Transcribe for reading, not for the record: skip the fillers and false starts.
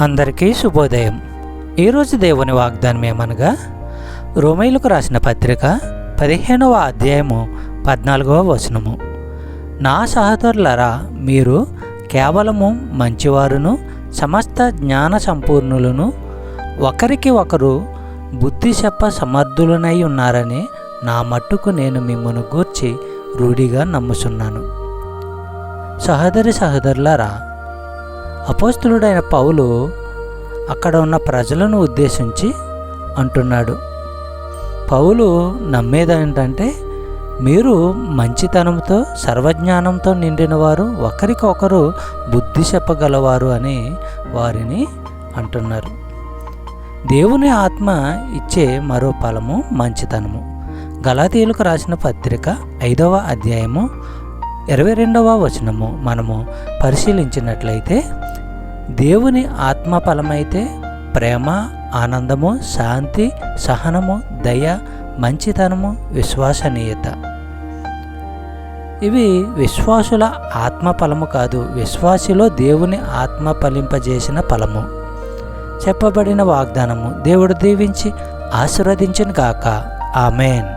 అందరికీ శుభోదయం. ఈరోజు దేవుని వాగ్దానం ఏమనగా, రోమీయులకు రాసిన పత్రిక 15వ అధ్యాయము 14వ వచనము. నా సహోదరులారా, మీరు కేవలము మంచివారును సమస్త జ్ఞాన సంపూర్ణులను ఒకరికి ఒకరు బుద్ధి చెప్ప సమర్థులనై ఉన్నారని నా మట్టుకు నేను మిమ్మల్ని గూర్చి రూఢిగా నమ్ముచున్నాను. సహోదరులారా, అపోస్తలుడైన పౌలు అక్కడ ఉన్న ప్రజలను ఉద్దేశించి అంటున్నాడు. పౌలు నమ్మేది ఏంటంటే, మీరు మంచితనంతో సర్వజ్ఞానంతో నిండిన వారు, ఒకరికొకరు బుద్ధి చెప్పగలవారు అని వారిని అంటున్నారు. దేవుని ఆత్మ ఇచ్చే మరో ఫలము మంచితనము. గలాతీయులకు రాసిన పత్రిక 5వ అధ్యాయము 22వ వచనము మనము పరిశీలించినట్లయితే, దేవుని ఆత్మ ఫలమైతే ప్రేమ, ఆనందము, శాంతి, సహనము, దయ, మంచితనము, విశ్వసనీయత. ఇవి విశ్వాసుల ఆత్మ ఫలము కాదు, విశ్వాసిలో దేవుని ఆత్మ ఫలింపజేసిన ఫలము. చెప్పబడిన వాగ్దానము దేవుడు దీవించి ఆశీర్వదించును గాక. ఆమేన్.